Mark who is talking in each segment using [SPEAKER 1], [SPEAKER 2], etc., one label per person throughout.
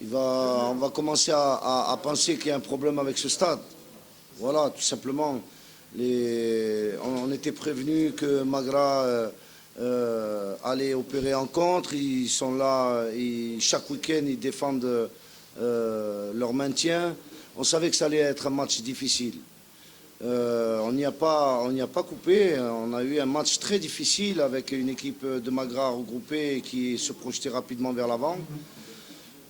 [SPEAKER 1] On va commencer à penser qu'il y a un problème avec ce stade. Voilà, tout simplement. On était prévenu que Magra allait opérer en contre. Ils sont là, chaque week-end, ils défendent leur maintien. On savait que ça allait être un match difficile. On n'y a pas coupé. On a eu un match très difficile avec une équipe de Magra regroupée qui se projetait rapidement vers l'avant.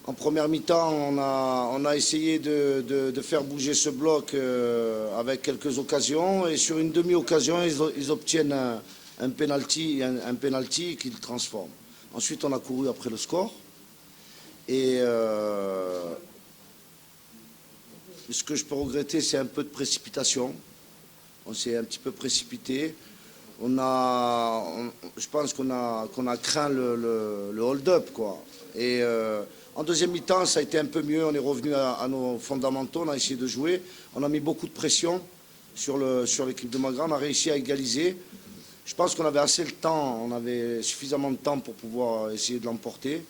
[SPEAKER 1] En première mi-temps, on a essayé de faire bouger ce bloc avec quelques occasions. Et sur une demi-occasion, ils obtiennent un penalty qu'ils transforment. Ensuite, on a couru après le score. Et ce que je peux regretter, c'est un peu de précipitation. On s'est un petit peu précipité. Je pense qu'on a craint le hold-up, quoi. Et en deuxième mi-temps, ça a été un peu mieux. On est revenu à nos fondamentaux. On a essayé de jouer. On a mis beaucoup de pression sur l'équipe de Magra. On a réussi à égaliser. Je pense qu'on avait assez de temps. On avait suffisamment de temps pour pouvoir essayer de l'emporter.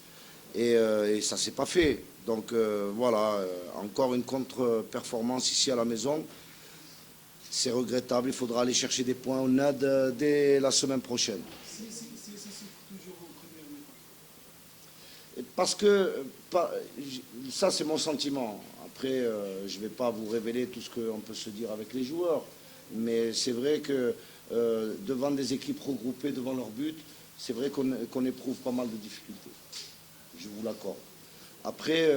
[SPEAKER 1] Et ça ne s'est pas fait. Donc voilà, encore une contre-performance ici à la maison. C'est regrettable. Il faudra aller chercher des points au NAD dès la semaine prochaine. Parce que ça, c'est mon sentiment. Après, je ne vais pas vous révéler tout ce qu'on peut se dire avec les joueurs. Mais c'est vrai que devant des équipes regroupées, devant leur but, c'est vrai qu'on éprouve pas mal de difficultés. Je vous l'accorde. Après,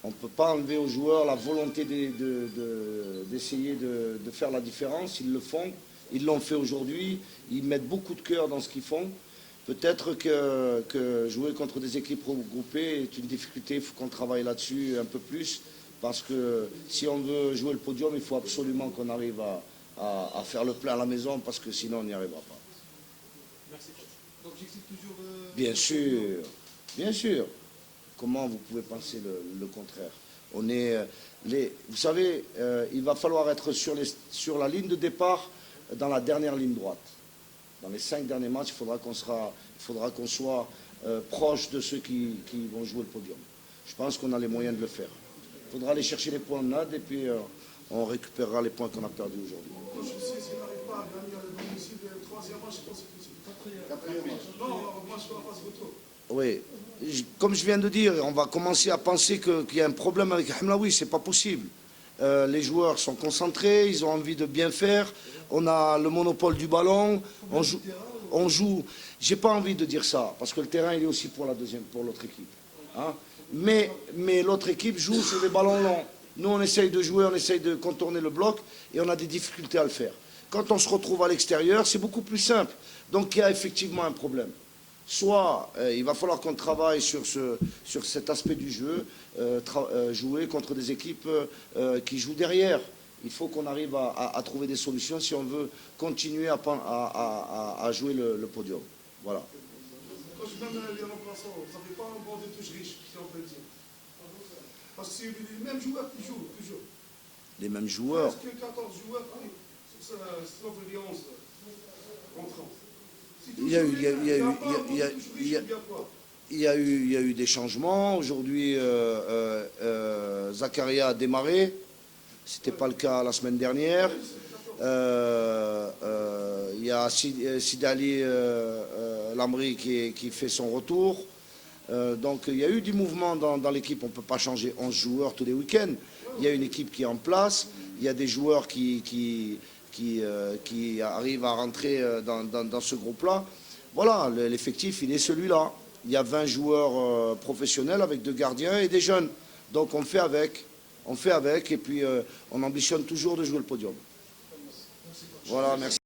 [SPEAKER 1] on ne peut pas enlever aux joueurs la volonté d'essayer de faire la différence. Ils le font. Ils l'ont fait aujourd'hui. Ils mettent beaucoup de cœur dans ce qu'ils font. Peut-être que jouer contre des équipes regroupées est une difficulté. Il faut qu'on travaille là-dessus un peu plus. Parce que si on veut jouer le podium, il faut absolument qu'on arrive à faire le plein à la maison. Parce que sinon, on n'y arrivera pas.
[SPEAKER 2] Merci, coach. L'objectif toujours...
[SPEAKER 1] Bien sûr. Bien sûr. Comment vous pouvez penser le contraire? Vous savez, il va falloir être sur la ligne de départ dans la dernière ligne droite. Dans les 5 derniers matchs, il faudra qu'on soit proche de ceux qui vont jouer le podium. Je pense qu'on a les moyens de le faire. Il faudra aller chercher les points en NAD et puis on récupérera les points qu'on a perdus aujourd'hui.
[SPEAKER 2] Coach, si on n'arrive pas à gagner à domicile le 3e match, je pense que c'est possible. 4e match. Non, moi je fais la phase retour.
[SPEAKER 1] Oui. Comme je viens de dire, on va commencer à penser qu'il y a un problème avec Hamlaoui. C'est pas possible. Les joueurs sont concentrés, ils ont envie de bien faire. On a le monopole du ballon. On joue. J'ai pas envie de dire ça parce que le terrain il est aussi pour l'autre équipe. Hein? Mais l'autre équipe joue sur des ballons longs. Nous on essaye de jouer, on essaye de contourner le bloc et on a des difficultés à le faire. Quand on se retrouve à l'extérieur, c'est beaucoup plus simple. Donc il y a effectivement un problème. Soit il va falloir qu'on travaille sur cet aspect du jeu, jouer contre des équipes qui jouent derrière. Il faut qu'on arrive à trouver des solutions si on veut continuer à jouer le podium. Voilà.
[SPEAKER 2] Coach, même les remplaçants, vous n'avez pas un banc de touche riche, si on peut le dire. Parce que c'est les mêmes joueurs qui jouent, toujours.
[SPEAKER 1] Les mêmes joueurs.
[SPEAKER 2] Est-ce que 14 joueurs, c'est l'offre de 11 entrants?
[SPEAKER 1] Il y a eu des changements. Aujourd'hui, Zakaria a démarré. Ce n'était pas le cas la semaine dernière. Il y a Sidali Lamri qui fait son retour. Donc il y a eu du mouvement dans l'équipe. On ne peut pas changer 11 joueurs tous les week-ends. Il y a une équipe qui est en place. Il y a des joueurs qui arrivent à rentrer dans ce groupe-là. Voilà, l'effectif, il est celui-là. Il y a 20 joueurs professionnels avec 2 gardiens et des jeunes. Donc on fait avec. On fait avec et puis on ambitionne toujours de jouer le podium. Voilà, merci.